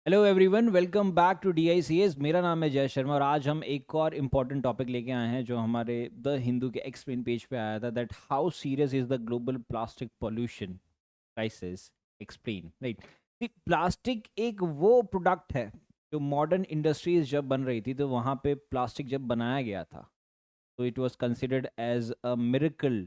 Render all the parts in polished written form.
Hello everyone, welcome back to DICS। मेरा नाम है जय शर्मा और आज हम एक और इम्पॉर्टेंट टॉपिक लेके आए हैं जो हमारे द हिंदू के एक्सप्लेन पेज पे आया था, that how serious is the global plastic pollution crisis. Explain, right. Plastic एक वो प्रोडक्ट है जो मॉडर्न इंडस्ट्रीज जब बन रही थी तो वहाँ पे प्लास्टिक जब बनाया गया था तो it was considered as a miracle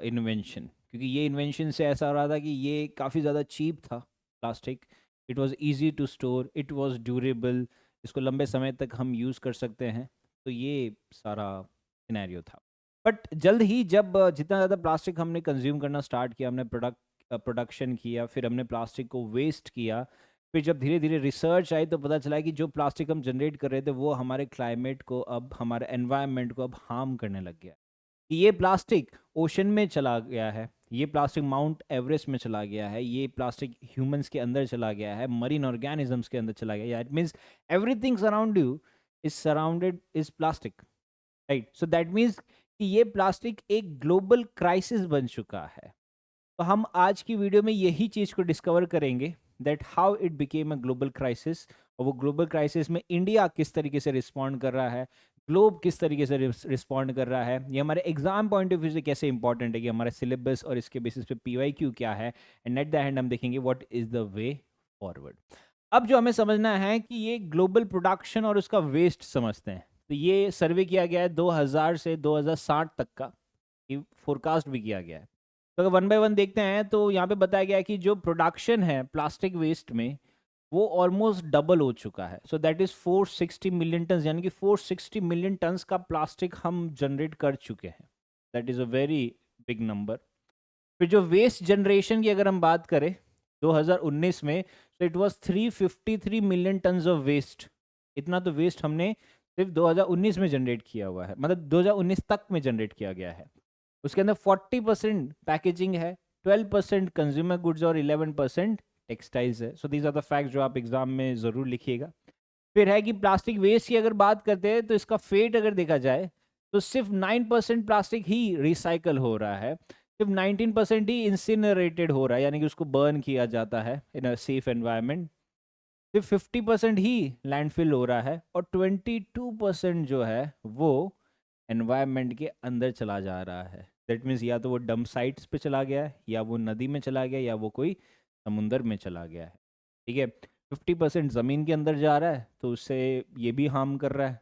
invention, क्योंकि ये इन्वेंशन से ऐसा हो रहा था कि ये काफ़ी ज़्यादा चीप था plastic. It was easy to store, it was durable, इसको लंबे समय तक हम यूज़ कर सकते हैं। तो ये सारा सिनेरियो था। बट जल्द ही जब जितना ज़्यादा प्लास्टिक हमने कंज्यूम करना स्टार्ट किया, हमने प्रोडक्शन किया, फिर हमने प्लास्टिक को वेस्ट किया, फिर जब धीरे धीरे रिसर्च आई तो पता चला कि जो प्लास्टिक हम जनरेट कर रहे थे वो हमारे क्लाइमेट को, अब हमारे एनवायरनमेंट को अब हार्म करने लग गया। कि ये प्लास्टिक ओशन में चला गया है, ये प्लास्टिक माउंट एवरेस्ट में चला गया है, ये प्लास्टिक ह्यूमंस के अंदर चला गया है, मरीन ऑर्गेनिजम्स के अंदर चला गया। It means everything around you is surrounded is plastic, right. So that means कि ये प्लास्टिक एक ग्लोबल क्राइसिस बन चुका है। तो हम आज की वीडियो में यही चीज को डिस्कवर करेंगे, that how it became a global crisis, और वो ग्लोबल क्राइसिस में इंडिया किस तरीके से रिस्पॉन्ड कर रहा है, ग्लोब किस तरीके से रिस्पॉन्ड कर रहा है, ये हमारे एग्जाम पॉइंट ऑफ व्यू से कैसे इंपॉर्टेंट है, कि हमारा सिलेबस और इसके बेसिस पे PYQ क्या है, एंड एट द एंड हम देखेंगे what is the way forward. अब जो हमें समझना है कि ये ग्लोबल प्रोडक्शन और उसका वेस्ट समझते हैं। तो ये सर्वे किया गया है 2000 से 2060 तक का, फोरकास्ट भी किया गया है। तो अगर वन बाय वन देखते हैं तो यहाँ पे बताया गया है कि जो प्रोडक्शन है प्लास्टिक वेस्ट में वो ऑलमोस्ट डबल हो चुका है। So that is 460 million ton, यानी कि 460 मिलियन टन्स का प्लास्टिक हम जनरेट कर चुके हैं। That is a very big number. फिर जो वेस्ट जनरेशन की अगर हम बात करें 2019 में, तो it was 353 million tons of waste. इतना तो वेस्ट हमने सिर्फ 2019 में जनरेट किया हुआ है, मतलब 2019 तक में जनरेट किया गया है। उसके अंदर 40% पैकेजिंग है, 12% कंज्यूमर गुड्स और 11% टेक्सटाइल्स है। So these are the fact जो आप एग्जाम में ज़रूर लिखिएगा। फिर है कि प्लास्टिक वेस्ट की अगर बात करते हैं तो इसका फेट अगर देखा जाए तो सिर्फ 9% प्लास्टिक ही रिसाइकल हो रहा है, सिर्फ 19% ही इंसिनरेटेड हो रहा है, यानी कि उसको बर्न किया जाता है इन अ सेफ एनवायरनमेंट। सिर्फ 50% ही लैंडफिल हो रहा है, और 22% जो है वो एनवायरनमेंट के अंदर चला जा रहा है। दैट मीन्स या तो वो डंप साइट्स पे चला गया है, या वो नदी में चला गया, या वो कोई समुंदर में चला गया है। ठीक है, 50% ज़मीन के अंदर जा रहा है तो उससे ये भी हार्म कर रहा है।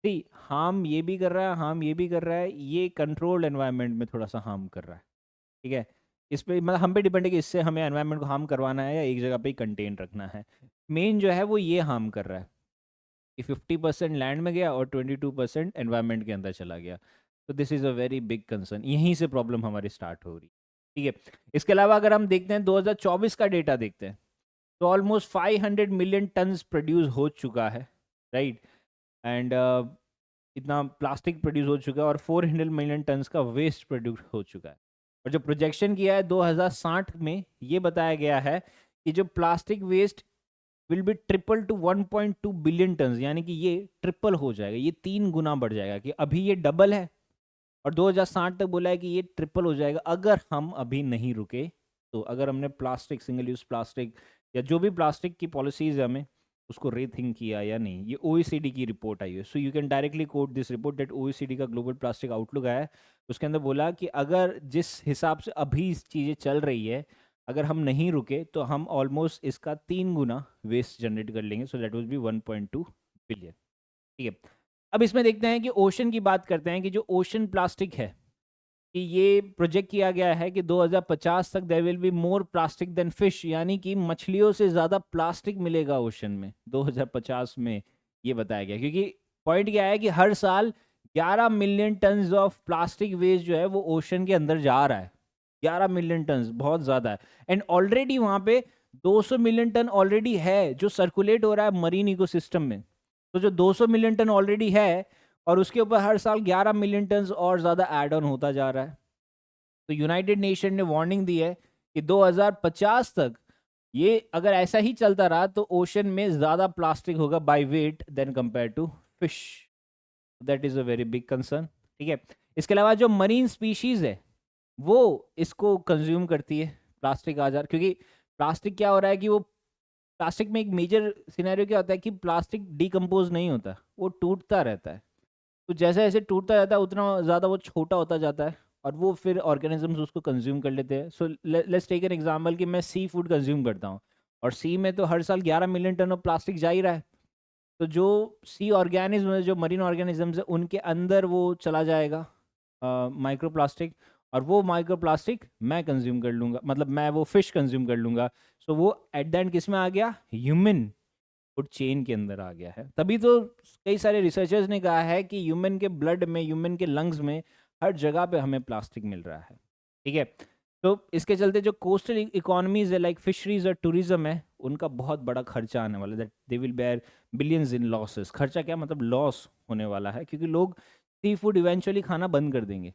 सी, हार्म ये भी कर रहा है, हार्म ये भी कर रहा है, ये कंट्रोल्ड एनवायरनमेंट में थोड़ा सा हार्म कर रहा है। ठीक है, इस पे मतलब हम पे डिपेंड है कि इससे हमें एनवायरनमेंट को हार्म करवाना है या एक जगह पे ही कंटेन रखना है। मेन जो है वो ये हार्म कर रहा है कि 50% लैंड में गया और 22% एनवायरनमेंट के अंदर चला गया। तो this is a very big concern, यहीं से प्रॉब्लम हमारी स्टार्ट हो रही है। ठीक है, इसके अलावा अगर हम देखते हैं 2024 का डेटा देखते हैं तो ऑलमोस्ट 500 मिलियन टन्स प्रोड्यूस हो चुका है, राइट। एंड इतना प्लास्टिक प्रोड्यूस हो चुका है और 400 मिलियन टन्स का वेस्ट प्रोड्यूस हो चुका है। और जो प्रोजेक्शन किया है 2060 में, ये बताया गया है कि जो plastic waste will be triple to 1.2 billion ton, यानी कि ये ट्रिपल हो जाएगा, ये 3 गुना बढ़ जाएगा। कि अभी ये डबल है और 2060 तक बोला है कि ये ट्रिपल हो जाएगा अगर हम अभी नहीं रुके। तो अगर हमने प्लास्टिक, सिंगल यूज प्लास्टिक या जो भी प्लास्टिक की पॉलिसीज है हमें उसको रीथिंक किया या नहीं। ये OECD की रिपोर्ट आई है, so you can directly quote this report that OECD का ग्लोबल प्लास्टिक आउटलुक आया है। उसके अंदर बोला कि अगर जिस हिसाब से अभी चीज़ें चल रही है, अगर हम नहीं रुके तो हम ऑलमोस्ट इसका 3 गुना वेस्ट जनरेट कर लेंगे। So that will be 1.2 billion. ठीक है, अब इसमें देखते हैं कि ओशन की बात करते हैं कि जो ओशन प्लास्टिक है, कि ये प्रोजेक्ट किया गया है कि 2050 तक there will be more plastic than fish, यानी कि मछलियों से ज़्यादा प्लास्टिक मिलेगा ओशन में 2050 में। ये बताया गया क्योंकि पॉइंट क्या है कि हर साल 11 million tons of plastic waste जो है वो ओशन के अंदर जा रहा है। 11 मिलियन टन्स बहुत ज़्यादा है। एंड ऑलरेडी वहाँ पे 200 मिलियन टन ऑलरेडी है जो सर्कुलेट हो रहा है मरीन इकोसिस्टम में। तो जो 200 मिलियन टन ऑलरेडी है और उसके ऊपर हर साल 11 मिलियन टन और ज़्यादा ऐड ऑन होता जा रहा है। तो यूनाइटेड नेशन ने वार्निंग दी है कि 2050 तक ये अगर ऐसा ही चलता रहा तो ओशन में ज़्यादा प्लास्टिक होगा by weight than compare to fish. That is a very big concern. ठीक है, इसके अलावा जो मरीन स्पीशीज़ है वो इसको कंज्यूम करती है प्लास्टिक आजार, क्योंकि प्लास्टिक क्या हो रहा है कि वो प्लास्टिक में एक मेजर सिनेरियो क्या होता है कि प्लास्टिक डिकम्पोज नहीं होता, वो टूटता रहता है। तो जैसे जैसे टूटता जाता है उतना ज़्यादा वो छोटा होता जाता है और वो फिर ऑर्गेनिजम्स उसको कंज्यूम कर लेते हैं। So let's take an example कि मैं सी फूड कंज्यूम करता हूँ और सी में तो हर साल 11 मिलियन टन ऑफ प्लास्टिक जा ही रहा है। तो जो सी ऑर्गेनिज्म है, जो मरीन ऑर्गेनिजम्स है, उनके अंदर वो चला जाएगा माइक्रो प्लास्टिक, और वो माइक्रो प्लास्टिक मैं कंज्यूम कर लूँगा, मतलब मैं वो फिश कंज्यूम कर लूँगा। सो वो एट द एंड किस में आ गया? ह्यूमन फूड चेन के अंदर आ गया है। तभी तो कई सारे रिसर्चर्स ने कहा है कि ह्यूमन के ब्लड में, ह्यूमन के लंग्स में, हर जगह पे हमें प्लास्टिक मिल रहा है। ठीक है, तो इसके चलते जो कोस्टल इकोनॉमीज है लाइक फिशरीज और टूरिज्म है, उनका बहुत बड़ा खर्चा आने वाला है। That they will bear billions in losses. खर्चा क्या मतलब? लॉस होने वाला है, क्योंकि लोग सी फूड इवेंचुअली खाना बंद कर देंगे।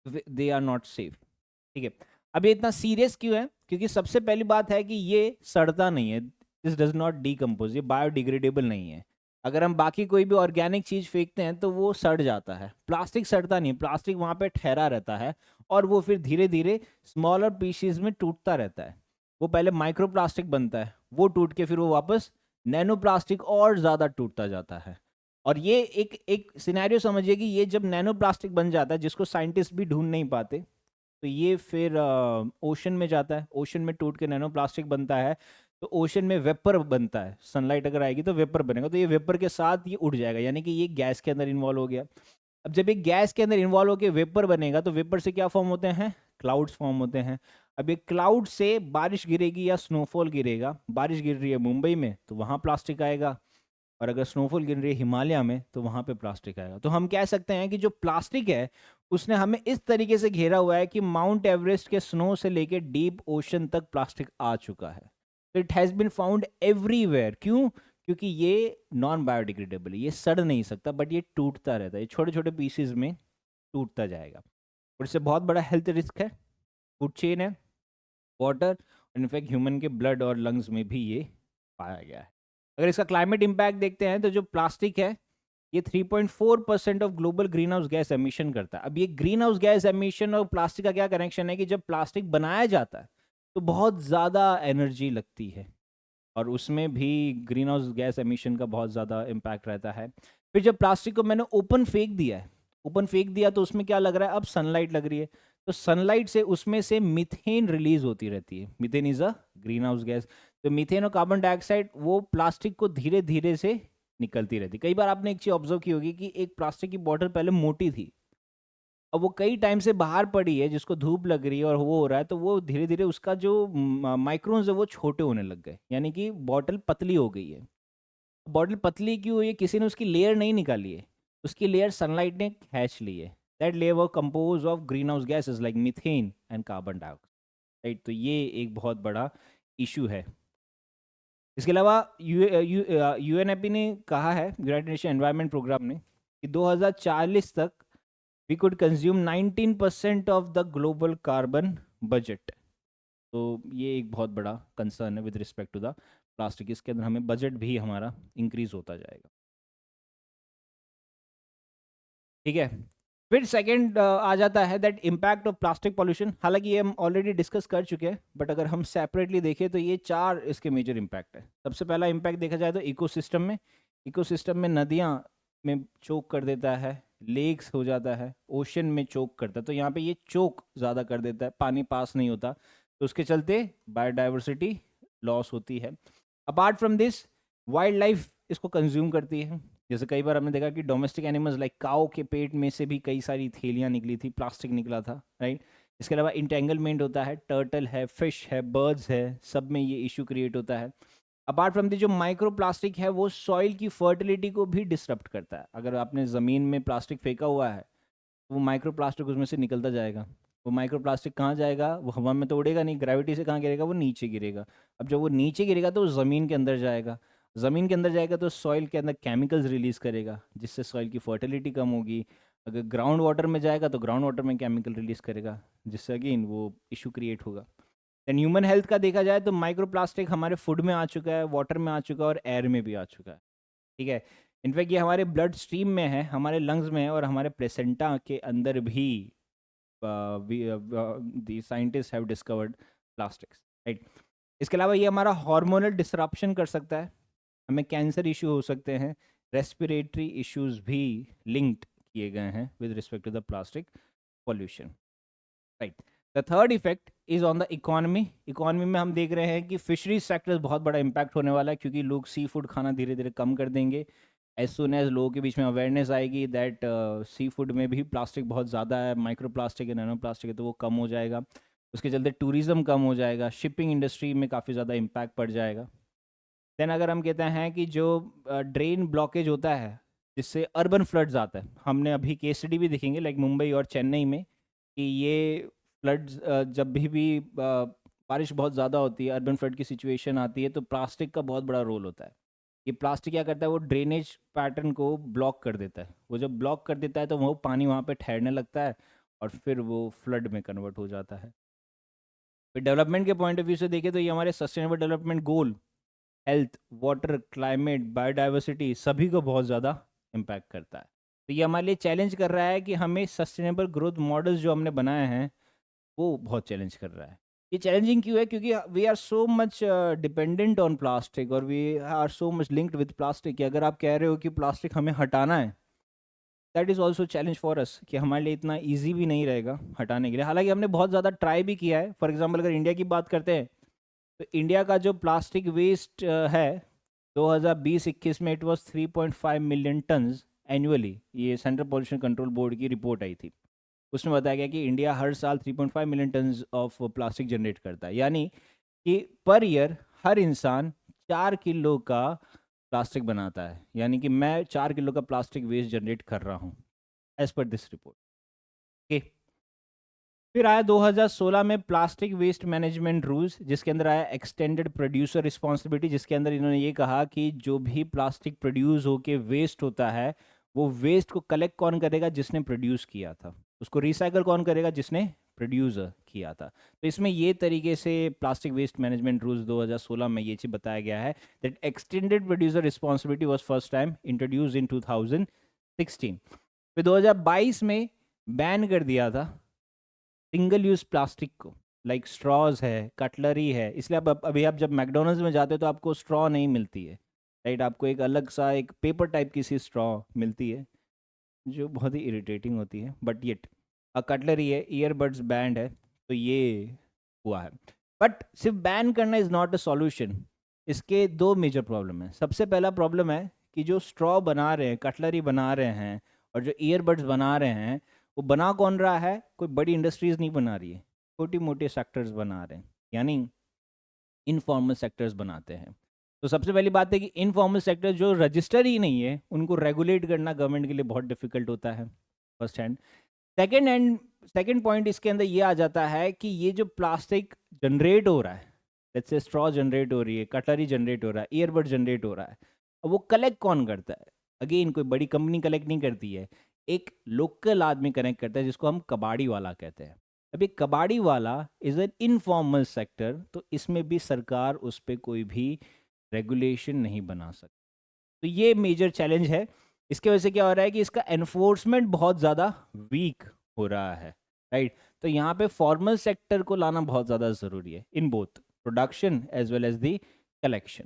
They are not safe. ठीक है, अब ये इतना सीरियस क्यों है? क्योंकि सबसे पहली बात है कि ये सड़ता नहीं है, दिस डज नॉट डीकम्पोज, ये बायोडिग्रेडेबल नहीं है। अगर हम बाकी कोई भी ऑर्गेनिक चीज फेंकते हैं तो वो सड़ जाता है, प्लास्टिक सड़ता नहीं है, प्लास्टिक वहां पे ठहरा रहता है और वो फिर धीरे धीरे स्मॉलर पीसीज में टूटता रहता है। वो पहले माइक्रो प्लास्टिक बनता है, वो टूट के फिर वो वापस नैनो प्लास्टिक और ज्यादा टूटता जाता है। और ये एक एक सिनेरियो समझिए कि ये जब नैनो प्लास्टिक बन जाता है, जिसको साइंटिस्ट भी ढूंढ नहीं पाते, तो ये फिर ओशन में जाता है, ओशन में टूट के नैनो प्लास्टिक बनता है। तो ओशन में वेपर बनता है, सनलाइट अगर आएगी तो वेपर बनेगा, तो ये वेपर के साथ ये उड़ जाएगा, यानी कि ये गैस के अंदर इन्वॉल्व हो गया। अब जब ये गैस के अंदर इन्वॉल्व होकर वेपर बनेगा तो वेपर से क्या फॉर्म होते हैं? क्लाउड्स फॉर्म होते हैं। अब ये क्लाउड से बारिश गिरेगी या स्नोफॉल गिरेगा, बारिश गिर रही है मुंबई में तो वहां प्लास्टिक आएगा, और अगर स्नोफॉल गिर रही है हिमालय में तो वहां पे प्लास्टिक आएगा। तो हम कह सकते हैं कि जो प्लास्टिक है उसने हमें इस तरीके से घेरा हुआ है कि माउंट एवरेस्ट के स्नो से लेके डीप ओशन तक प्लास्टिक आ चुका है। तो it has been found everywhere. क्यों? क्योंकि ये नॉन बायोडिग्रेडेबल है, ये सड़ नहीं सकता, बट ये टूटता रहता है, ये छोटे छोटे पीसेज में टूटता जाएगा, और इससे बहुत बड़ा हेल्थ रिस्क है, फूड चेन है, वाटर, इनफैक्ट ह्यूमन के ब्लड और लंग्स में भी ये पाया गया है। अगर इसका क्लाइमेट इम्पैक्ट देखते हैं तो जो प्लास्टिक है ये 3.4% of global green house gas emission करता है। अब ये ग्रीन हाउस गैस एमिशन और प्लास्टिक का क्या कनेक्शन है कि जब प्लास्टिक बनाया जाता है तो बहुत ज़्यादा एनर्जी लगती है, और उसमें भी ग्रीन हाउस गैस एमिशन का बहुत ज़्यादा इम्पैक्ट रहता है। फिर जब प्लास्टिक को मैंने ओपन फेंक दिया है, ओपन फेंक दिया तो उसमें क्या लग रहा है? अब सनलाइट लग रही है, तो सनलाइट से उसमें से मीथेन रिलीज होती रहती है। Methane is a green house gas. तो मीथेन और कार्बन डाइऑक्साइड वो प्लास्टिक को धीरे धीरे से निकलती रहती। कई बार आपने एक चीज ऑब्जर्व की होगी कि एक प्लास्टिक की बॉटल पहले मोटी थी, अब वो कई टाइम से बाहर पड़ी है, जिसको धूप लग रही है और वो हो रहा है, तो वो धीरे धीरे उसका जो माइक्रोन्स है वो छोटे होने लग गए, यानी कि बॉटल पतली हो गई है। बॉटल पतली क्यों हुई है? किसी ने उसकी लेयर नहीं निकाली है, उसकी लेयर सनलाइट ने खींच ली है। That layer were compose of green house gases like methane and carbon dioxide. Right, तो ये एक बहुत बड़ा इशू है। इसके अलावा यूएनएपी ने कहा है, यूनाइटेड नेशन एनवायरनमेंट प्रोग्राम ने, कि 2040 तक we could consume 19% of the global carbon budget. तो ये एक बहुत बड़ा कंसर्न है with respect to the plastic. इसके अंदर हमें बजट भी हमारा इंक्रीज होता जाएगा। ठीक है, फिर सेकंड आ जाता है that impact of plastic pollution. हालांकि ये हम ऑलरेडी डिस्कस कर चुके हैं, बट अगर हम सेपरेटली देखें तो ये चार इसके मेजर इम्पैक्ट है। सबसे पहला इम्पैक्ट देखा जाए तो इकोसिस्टम में, इकोसिस्टम में नदियाँ में चोक कर देता है, लेक्स हो जाता है, ओशन में चोक करता है। तो यहाँ पे ये चोक ज़्यादा कर देता है, पानी पास नहीं होता, तो उसके चलते बायोडाइवर्सिटी लॉस होती है। Apart from this, wild life इसको कंज्यूम करती है। जैसे कई बार हमने देखा कि डोमेस्टिक एनिमल्स लाइक काऊ के पेट में से भी कई सारी थैलियाँ निकली थी, प्लास्टिक निकला था, राइट। इसके अलावा इंटेंगलमेंट होता है, टर्टल है, फिश है, बर्ड्स है, सब में ये इशू क्रिएट होता है। अपार्ट फ्रॉम दी, जो माइक्रो प्लास्टिक है वो सॉइल की फर्टिलिटी को भी डिस्टर्ब करता है। अगर आपने ज़मीन में प्लास्टिक फेंका हुआ है तो वो माइक्रो प्लास्टिक उसमें से निकलता जाएगा। वो माइक्रो प्लास्टिक कहाँ जाएगा? वो हवा में तो उड़ेगा नहीं, ग्रेविटी से कहाँ गिरेगा? वो नीचे गिरेगा। अब जब वो नीचे गिरेगा तो वो ज़मीन के अंदर जाएगा, ज़मीन के अंदर जाएगा तो सॉइल के अंदर केमिकल्स रिलीज करेगा, जिससे सॉइल की फर्टिलिटी कम होगी। अगर ग्राउंड वाटर में जाएगा तो ग्राउंड वाटर में केमिकल रिलीज करेगा, जिससे अगेन वो इशू क्रिएट होगा। देन ह्यूमन हेल्थ का देखा जाए तो माइक्रो प्लास्टिक हमारे फूड में आ चुका है, वाटर में आ चुका है और एयर में भी आ चुका है। ठीक है, इनफैक्ट ये हमारे ब्लड स्ट्रीम में है, हमारे लंग्स में है, और हमारे प्लेसेंटा के अंदर भी दी scientist have discovered plastics, right. इसके अलावा ये हमारा हार्मोनल डिसरप्शन कर सकता है, हमें कैंसर इश्यू हो सकते हैं, रेस्पिरेटरी इश्यूज भी लिंक्ड किए गए हैं with respect to the plastic pollution, right. The third effect is on the economy. Economy में हम देख रहे हैं कि फिशरीज सेक्टर बहुत बड़ा इम्पैक्ट होने वाला है, क्योंकि लोग सी फूड खाना धीरे धीरे कम कर देंगे। एज सुन एज लोगों के बीच में अवेयरनेस आएगी दैट सी फूड में भी प्लास्टिक बहुत ज़्यादा है, माइक्रो प्लास्टिक है, नैनो प्लास्टिक है, तो वो कम हो जाएगा। उसके चलते टूरिज्म कम हो जाएगा, शिपिंग इंडस्ट्री में काफ़ी ज़्यादा इम्पैक्ट पड़ जाएगा। देन अगर हम कहते हैं कि जो ड्रेन ब्लॉकेज होता है जिससे अर्बन फ्लड्स आता है, हमने अभी केस स्टडी भी दिखेंगे लाइक मुंबई और चेन्नई में कि ये फ्लड्स जब भी बारिश बहुत ज़्यादा होती है, अर्बन फ्लड की सिचुएशन आती है, तो प्लास्टिक का बहुत बड़ा रोल होता है। ये प्लास्टिक क्या करता है, वो ड्रेनेज पैटर्न को ब्लॉक कर देता है। वो जब ब्लॉक कर देता है तो वो पानी वहाँ पे ठहरने लगता है और फिर वो फ्लड में कन्वर्ट हो जाता है। फिर डेवलपमेंट के पॉइंट ऑफ व्यू से देखें तो ये हमारे sustainable development goal, health, water, climate, biodiversity, सभी को बहुत ज़्यादा इम्पैक्ट करता है। तो ये हमारे लिए चैलेंज कर रहा है कि हमें सस्टेनेबल ग्रोथ मॉडल्स जो हमने बनाए हैं वो बहुत चैलेंज कर रहा है। ये चैलेंजिंग क्यों है? क्योंकि we are so much dependent on plastic और we are so much linked with plastic. अगर आप कह रहे हो कि प्लास्टिक हमें हटाना है, that is also challenge for us, कि हमारे लिए इतना ईजी भी नहीं रहेगा हटाने के लिए। हालांकि हमने बहुत ज़्यादा ट्राई भी किया है। फॉर एग्जाम्पल अगर इंडिया की बात करते हैं तो इंडिया का जो प्लास्टिक वेस्ट है 2020-21 में it was 3.5 million turns annually. ये सेंट्रल पॉल्यूशन कंट्रोल बोर्ड की रिपोर्ट आई थी, उसमें बताया गया कि इंडिया हर साल 3.5 million tons of plastic generate करता है। यानी कि पर ईयर हर इंसान 4 किलो का प्लास्टिक बनाता है। यानी कि मैं 4 किलो का प्लास्टिक वेस्ट जनरेट कर रहा हूँ as per this report. Okay, फिर आया 2016 में प्लास्टिक वेस्ट मैनेजमेंट रूल्स, जिसके अंदर आया एक्सटेंडेड प्रोड्यूसर रिस्पॉन्सिबिलिटी, जिसके अंदर इन्होंने ये कहा कि जो भी प्लास्टिक प्रोड्यूस होके वेस्ट होता है वो वेस्ट को कलेक्ट कौन करेगा? जिसने प्रोड्यूस किया था। उसको रिसाइकल कौन करेगा? जिसने प्रोड्यूस किया था। तो इसमें ये तरीके से प्लास्टिक वेस्ट मैनेजमेंट रूल्स 2016 में ये चीज़ बताया गया है that extended producer responsibility was first time introduce इन 2016। फिर 2022 में बैन कर दिया था सिंगल यूज प्लास्टिक को, लाइक स्ट्रॉज है, कटलरी है। इसलिए अभी आप जब मैकडोनल्ड्स में जाते हो तो आपको स्ट्रॉ नहीं मिलती है, राइट। आपको एक अलग सा एक पेपर टाइप की सी स्ट्रॉ मिलती है जो बहुत ही इरिटेटिंग होती है, बट येट कटलरी है। ईयरबड्स बैंड है, तो ये हुआ है। बट सिर्फ बैन करना इज़ नॉट अ सॉल्यूशन। इसके दो मेजर प्रॉब्लम है। सबसे पहला प्रॉब्लम है कि जो स्ट्रॉ बना रहे हैं, कटलरी बना रहे हैं और जो ईयरबड्स बना रहे हैं, वो बना कौन रहा है? कोई बड़ी इंडस्ट्रीज नहीं बना रही है, छोटी मोटे सेक्टर्स बना रहे हैं, यानी इनफॉर्मल सेक्टर्स बनाते हैं। तो सबसे पहली बात है कि इनफॉर्मल सेक्टर जो रजिस्टर ही नहीं है उनको रेगुलेट करना गवर्नमेंट के लिए बहुत डिफिकल्ट होता है, फर्स्ट हैंड। सेकेंड पॉइंट इसके अंदर ये आ जाता है कि ये जो प्लास्टिक जनरेट हो रहा है, लेट्स से स्ट्रॉ जनरेट हो रही है, कटलरी जनरेट हो रहा है, ईयरबड जनरेट हो रहा है, अब वो कलेक्ट कौन करता है? अगेन कोई बड़ी कंपनी कलेक्ट नहीं करती है, एक लोकल आदमी कनेक्ट करता है जिसको हम कबाड़ी वाला कहते हैं। अभी कबाड़ी वाला इज एन इनफॉर्मल सेक्टर, तो इसमें भी सरकार उस पर कोई भी रेगुलेशन नहीं बना सकती। तो ये मेजर चैलेंज है। इसके वजह से क्या हो रहा है कि इसका एनफोर्समेंट बहुत ज़्यादा वीक हो रहा है, राइट। तो यहाँ पे फॉर्मल सेक्टर को लाना बहुत ज़्यादा ज़रूरी है in both production as well as the collection.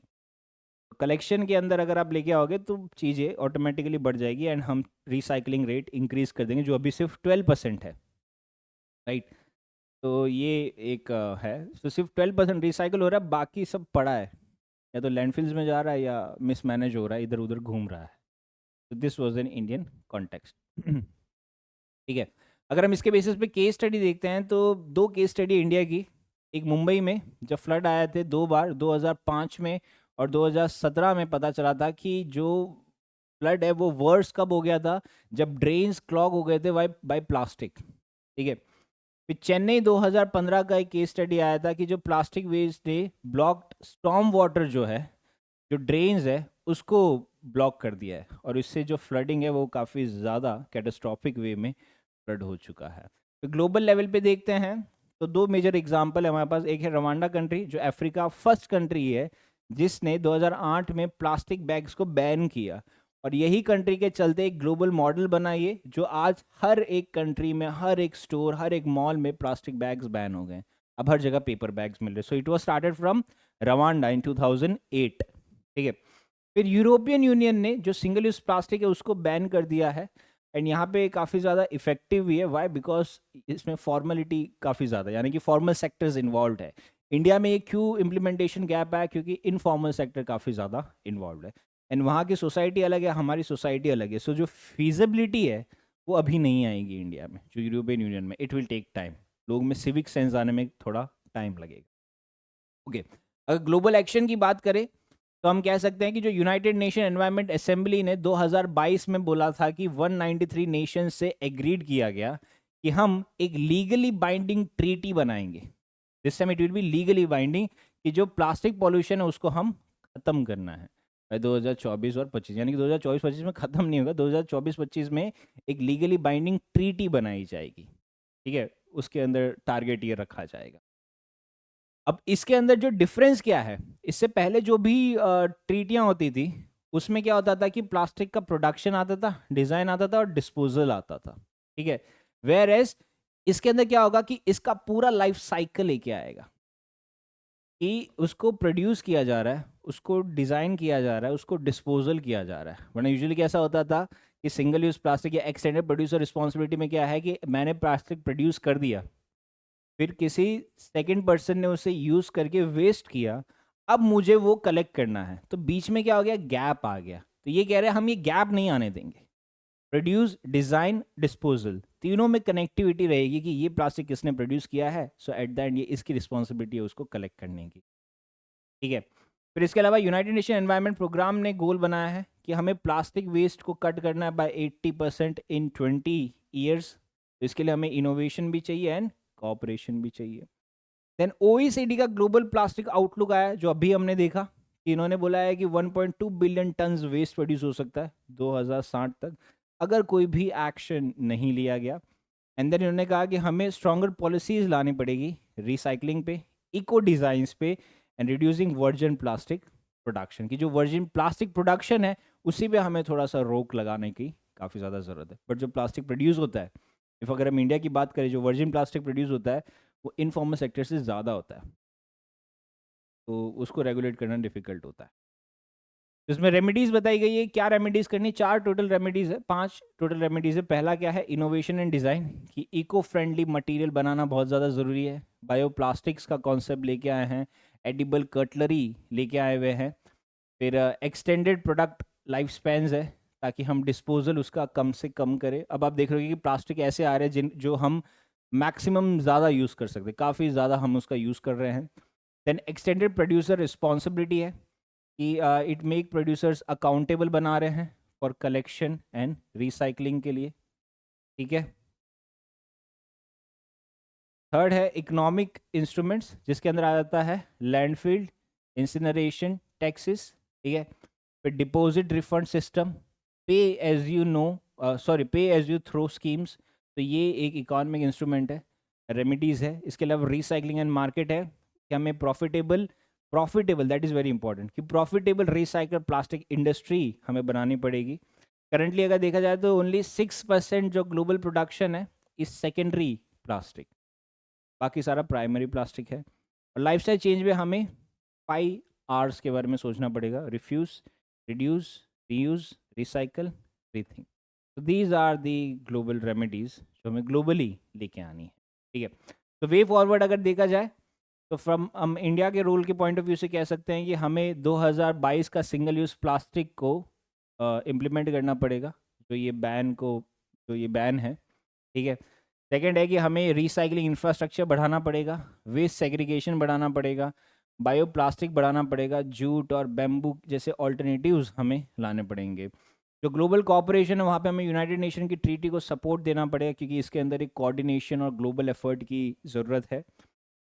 Collection के अंदर अगर आप लेके आओगे तो चीज़ें ऑटोमेटिकली बढ़ जाएगी एंड हम रिसाइकलिंग रेट इंक्रीज कर देंगे, जो अभी सिर्फ 12% है, राइट। तो ये एक है, तो सिर्फ 12% रिसाइकल हो रहा है, बाकी सब पड़ा है, या तो लैंडफिल्स में जा रहा है या मिसमैनेज हो रहा है, इधर उधर घूम रहा है। तो this was an Indian context. ठीक है, अगर हम इसके बेसिस पे केस स्टडी देखते हैं तो दो केस स्टडी इंडिया की, एक मुंबई में जब फ्लड आए थे 2 बार, 2005 में और 2017 में, पता चला था कि जो फ्लड है वो वर्स कब हो गया था? जब ड्रेन्स क्लॉग हो गए थे बाय प्लास्टिक, ठीक है। फिर चेन्नई 2015 का एक केस स्टडी आया था कि जो प्लास्टिक वेस्ट ने ब्लॉक्ड स्टॉर्म वाटर जो है, जो ड्रेन्स है, उसको ब्लॉक कर दिया है और इससे जो फ्लडिंग है वो काफ़ी ज़्यादा कैटास्ट्रॉफिक वे में फ्लड हो चुका है। तो ग्लोबल लेवल पे देखते हैं तो दो मेजर एग्जांपल है हमारे पास। एक है रवांडा कंट्री, जो अफ्रीका फर्स्ट कंट्री है जिसने 2008 में प्लास्टिक बैग्स को बैन किया, और यही कंट्री के चलते एक ग्लोबल मॉडल बनाइए जो आज हर एक कंट्री में, हर एक स्टोर, हर एक मॉल में प्लास्टिक बैग्स बैन हो गए। अब हर जगह पेपर बैग्स मिल रहे। So it was started from Rwanda in 2008, ठीक है। फिर यूरोपियन यूनियन ने जो सिंगल यूज प्लास्टिक है उसको बैन कर दिया है, एंड यहाँ पे काफ़ी ज़्यादा इफेक्टिव भी है। वाई? बिकॉज इसमें फॉर्मेलिटी काफ़ी ज़्यादा, यानी कि फॉर्मल सेक्टर्स इन्वॉल्व है। इंडिया में ये क्यों इम्प्लीमेंटेशन गैप है? क्योंकि इनफॉर्मल सेक्टर काफ़ी ज़्यादा इन्वॉल्व है, एंड वहाँ की सोसाइटी अलग है, हमारी सोसाइटी अलग है। सो जो फीजिबिलिटी है वो अभी नहीं आएगी इंडिया में, जो यूरोपियन यूनियन में। इट विल टेक टाइम, लोग में सिविक सेंस आने में थोड़ा टाइम लगेगा। ओके, अगर ग्लोबल एक्शन की बात करें तो हम कह सकते हैं कि जो यूनाइटेड नेशन एनवायरनमेंट असेंबली ने 2022 में बोला था कि 193 नेशन से एग्रीड किया गया कि हम एक लीगली बाइंडिंग ट्रीटी बनाएंगे। This time it will be legally binding, कि जो प्लास्टिक पॉल्यूशन है उसको हम खत्म करना है 2024 और 25, यानी कि 2024-25 में खत्म नहीं होगा, 2024-25 में एक लीगली बाइंडिंग ट्रीटी बनाई जाएगी, ठीक है। उसके अंदर टारगेट ये रखा जाएगा। अब इसके अंदर जो डिफरेंस क्या है, इससे पहले जो भी ट्रीटियां होती थी उसमें क्या होता था कि प्लास्टिक का प्रोडक्शन आता था, डिजाइन आता था और डिस्पोजल आता था, ठीक है। वेयर एज इसके अंदर क्या होगा कि इसका पूरा लाइफ साइकिल लेके आएगा, कि उसको प्रोड्यूस किया जा रहा है, उसको डिज़ाइन किया जा रहा है, उसको डिस्पोजल किया जा रहा है। वरना यूजुअली कैसा होता था कि सिंगल यूज प्लास्टिक या एक्सटेंडेड प्रोड्यूसर रिस्पॉन्सिबिलिटी में क्या है कि मैंने प्लास्टिक प्रोड्यूस कर दिया, फिर किसी सेकंड पर्सन ने उसे यूज करके वेस्ट किया, अब मुझे वो कलेक्ट करना है, तो बीच में क्या हो गया, गैप आ गया। तो ये कह रहे हैं हम ये गैप नहीं आने देंगे। प्रोड्यूस, डिजाइन, डिस्पोजल, तीनों में कनेक्टिविटी रहेगी कि ये प्लास्टिक किसने प्रोड्यूस किया है, सो एट द एंड ये इसकी रिस्पॉन्सिबिलिटी है उसको कलेक्ट करने की, ठीक है। फिर इसके अलावा यूनाइटेड नेशन एनवायरनमेंट प्रोग्राम ने गोल बनाया है कि हमें प्लास्टिक वेस्ट को कट करना है बाय 80% इन 20 ईयर्स। तो इसके लिए हमें इनोवेशन भी चाहिए एंड कॉपरेशन भी चाहिए। देन OECD का ग्लोबल प्लास्टिक आउटलुक आया, जो अभी हमने देखा कि इन्होंने बोला है कि 1.2 बिलियन टन वेस्ट प्रोड्यूस हो सकता है 2060 तक, अगर कोई भी एक्शन नहीं लिया गया। एंड देन इन्होंने कहा कि हमें स्ट्रॉन्गर पॉलिसीज लानी पड़ेगी रिसाइकलिंग पे, इको डिज़ाइंस पे, and reducing virgin plastic production, की जो वर्जिन प्लास्टिक प्रोडक्शन है उसी पे हमें थोड़ा सा रोक लगाने की काफ़ी ज़्यादा ज़रूरत है। बट जो प्लास्टिक प्रोड्यूस होता है, इफ़ अगर हम इंडिया की बात करें, जो वर्जिन प्लास्टिक प्रोड्यूस होता है वो इनफॉर्मल सेक्टर से ज़्यादा होता है, तो उसको रेगुलेट करना डिफिकल्ट होता है। इसमें रेमेडीज बताई गई है, क्या रेमेडीज करनी, 4 टोटल रेमेडीज है, 5 टोटल रेमेडीज है। पहला क्या है, इनोवेशन एंड डिज़ाइन, कि इको फ्रेंडली मटेरियल बनाना बहुत ज़्यादा ज़रूरी है। बायोप्लास्टिक्स का कॉन्सेप्ट लेके आए हैं, एडिबल कटलरी लेके आए हुए हैं। फिर एक्सटेंडेड प्रोडक्ट लाइफ स्पैन्स है, ताकि हम डिस्पोजल उसका कम से कम करें। अब आप देख रहे हो कि प्लास्टिक ऐसे आ रहे हैं जो हम मैक्सिमम ज़्यादा यूज़ कर सकते हैं, काफ़ी ज़्यादा हम उसका यूज़ कर रहे हैं। देन एक्सटेंडेड प्रोड्यूसर रिस्पॉन्सिबिलिटी है, कि इट मेक प्रोड्यूसर्स अकाउंटेबल बना रहे हैं फॉर कलेक्शन एंड रिसाइकलिंग के लिए, ठीक है। थर्ड है इकोनॉमिक इंस्ट्रूमेंट्स, जिसके अंदर आ जाता है लैंडफिल, इंसिनरेशन टैक्सेस, ठीक है। फिर डिपॉजिट रिफंड सिस्टम, पे एज यू नो पे एज यू थ्रो स्कीम्स, तो ये एक इकोनॉमिक इंस्ट्रूमेंट है, रेमिडीज़ है। इसके अलावा रिसाइकलिंग एंड मार्केट है, कि हमें profitable that is very important, कि प्रॉफिटेबल रिसाइकल प्लास्टिक इंडस्ट्री हमें बनानी पड़ेगी। करंटली अगर देखा जाए तो ओनली 6% जो ग्लोबल प्रोडक्शन है इस सेकेंडरी प्लास्टिक, बाकी सारा प्राइमरी प्लास्टिक है। और लाइफस्टाइल चेंज में हमें 5 Rs के बारे में सोचना पड़ेगा, refuse, reduce, reuse, recycle, rethink. तो these are the global remedies जो हमें ग्लोबली लेके आनी है, ठीक है। तो वे फॉरवर्ड अगर देखा जाए तो फ्रॉम हम इंडिया के रोल के पॉइंट ऑफ व्यू से कह सकते हैं कि हमें 2022 का सिंगल यूज़ प्लास्टिक को इम्प्लीमेंट करना पड़ेगा, जो ये बैन है, ठीक है। सेकेंड है कि हमें रिसाइकलिंग इंफ्रास्ट्रक्चर बढ़ाना पड़ेगा, वेस्ट सेग्रीगेशन बढ़ाना पड़ेगा, बायोप्लास्टिक बढ़ाना पड़ेगा, जूट और बैम्बू जैसे ऑल्टरनेटिव्स हमें लाने पड़ेंगे। जो ग्लोबल कॉपरेशन है वहाँ पे हमें यूनाइटेड नेशन की ट्रीटी को सपोर्ट देना पड़ेगा, क्योंकि इसके अंदर एक कोऑर्डिनेशन और ग्लोबल एफर्ट की ज़रूरत है।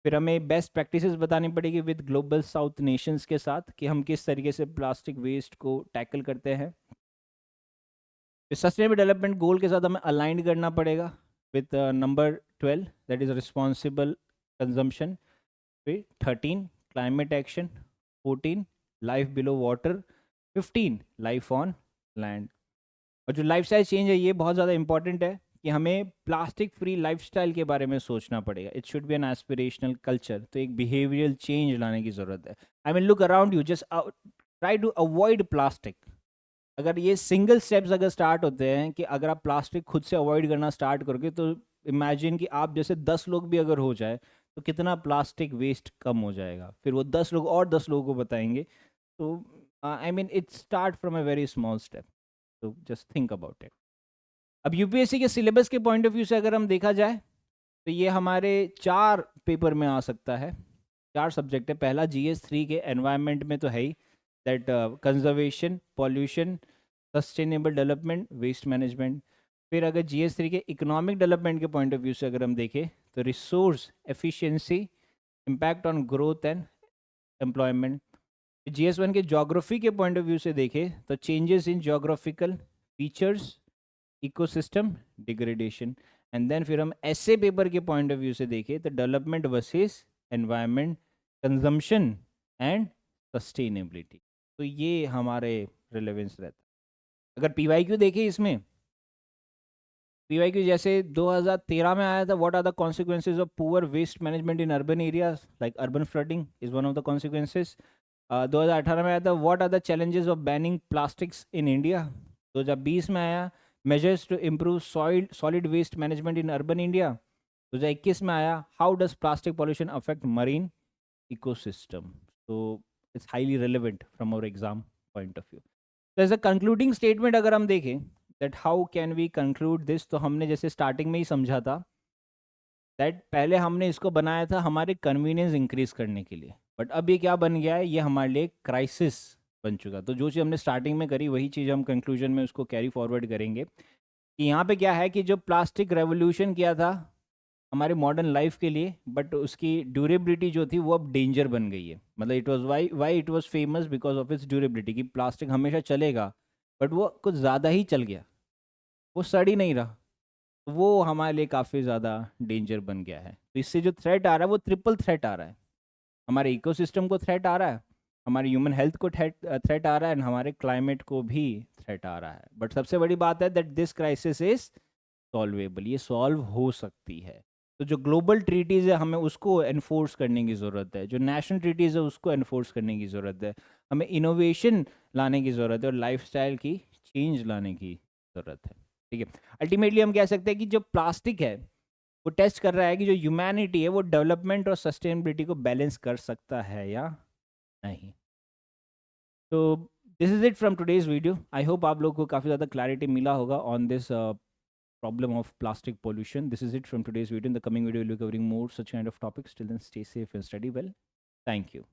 फिर हमें बेस्ट प्रैक्टिसेस बतानी पड़ेगी विद ग्लोबल साउथ नेशंस के साथ, कि हम किस तरीके से प्लास्टिक वेस्ट को टैकल करते हैं। फिर सस्टेनेबल डेवलपमेंट गोल के साथ हमें अलाइन करना पड़ेगा with number 12 that is responsible consumption. फिर 13 climate action, 14 life below water, 15 life on land. और जो लाइफ स्टाइल चेंज है ये बहुत ज़्यादा इंपॉर्टेंट है, कि हमें प्लास्टिक फ्री लाइफस्टाइल के बारे में सोचना पड़ेगा. It should be an aspirational culture. तो एक बिहेवियरल चेंज लाने की ज़रूरत है. I mean look around you, just try to avoid plastic. अगर ये सिंगल स्टेप्स अगर स्टार्ट होते हैं कि अगर आप प्लास्टिक खुद से अवॉइड करना स्टार्ट करोगे, तो इमेजिन कि आप जैसे 10 लोग भी अगर हो जाए तो कितना प्लास्टिक वेस्ट कम हो जाएगा. फिर वो 10 लोग और 10 लोगों को बताएंगे. तो I mean it start from a very small step. तो जस्ट थिंक अबाउट इट. अब यूपीएससी के सिलेबस के पॉइंट ऑफ व्यू से अगर हम देखा जाए तो ये हमारे 4 पेपर में आ सकता है. 4 सब्जेक्ट है. पहला GS3 के एनवायरनमेंट में तो है ही, that conservation, pollution, sustainable development, waste management. फिर अगर GS3 के इकोनॉमिक डेवलपमेंट के पॉइंट ऑफ व्यू से अगर हम देखें तो resource efficiency, impact on growth and employment. GS1 के ज्योग्राफी के पॉइंट ऑफ व्यू से देखें तो changes in geographical features, ecosystem degradation. And then फिर हम ऐसे पेपर के पॉइंट ऑफ व्यू से देखें तो development versus environment, consumption and sustainability. तो ये हमारे रिलेवेंस रहता है. अगर PYQ देखें, इसमें PYQ जैसे 2013 में आया था, what are the consequences of poor waste management in urban areas, like urban flooding is one of the consequences. 2018 में आया था, what are the challenges of banning plastics in India. 2020 में आया, measures to improve solid waste management in urban India. 2021 में आया, how does plastic pollution affect marine ecosystem. तो it's highly relevant from our exam point of view. तो as a concluding statement अगर हम देखें that how can we conclude this, तो हमने जैसे स्टार्टिंग में ही समझा था दैट पहले हमने इसको बनाया था हमारे कन्वीनियंस इंक्रीज करने के लिए, बट अब ये क्या बन गया है, ये हमारे लिए क्राइसिस बन चुका. तो जो चीज़ हमने स्टार्टिंग में करी वही चीज़ हम कंक्लूजन में उसको कैरी फॉरवर्ड करेंगे कि यहाँ पे क्या है कि जो प्लास्टिक रेवोल्यूशन किया था हमारे मॉडर्न लाइफ के लिए, बट उसकी ड्यूरेबिलिटी जो थी वो अब डेंजर बन गई है. मतलब it was why it was famous because of its durability, कि प्लास्टिक हमेशा चलेगा, बट वो कुछ ज़्यादा ही चल गया, वो सड़ ही नहीं रहा. तो वो हमारे लिए काफ़ी ज़्यादा डेंजर बन गया है. तो इससे जो थ्रेट आ रहा है वो ट्रिपल थ्रेट आ रहा है. हमारे इकोसिस्टम को थ्रेट आ रहा है, हमारे ह्यूमन हेल्थ को थ्रेट आ रहा है, एंड हमारे क्लाइमेट को भी थ्रेट आ रहा है. बट सबसे बड़ी बात है that this crisis is solvable. ये सॉल्व हो सकती है. तो जो ग्लोबल ट्रीटीज़ है हमें उसको एनफोर्स करने की ज़रूरत है, जो नेशनल ट्रीटीज़ है उसको एनफोर्स करने की ज़रूरत है, हमें इनोवेशन लाने की ज़रूरत है और लाइफस्टाइल की चेंज लाने की ज़रूरत है. ठीक है. अल्टीमेटली हम कह सकते हैं कि जो प्लास्टिक है वो टेस्ट कर रहा है कि जो ह्यूमैनिटी है वो डेवलपमेंट और सस्टेनेबिलिटी को बैलेंस कर सकता है या नहीं. तो this is it from today's video. I hope आप लोगों को काफ़ी ज़्यादा क्लैरिटी मिला होगा on this problem of plastic pollution. This is it from today's video. In the coming video, we'll be covering more such kind of topics. Till then, stay safe and study well. Thank you.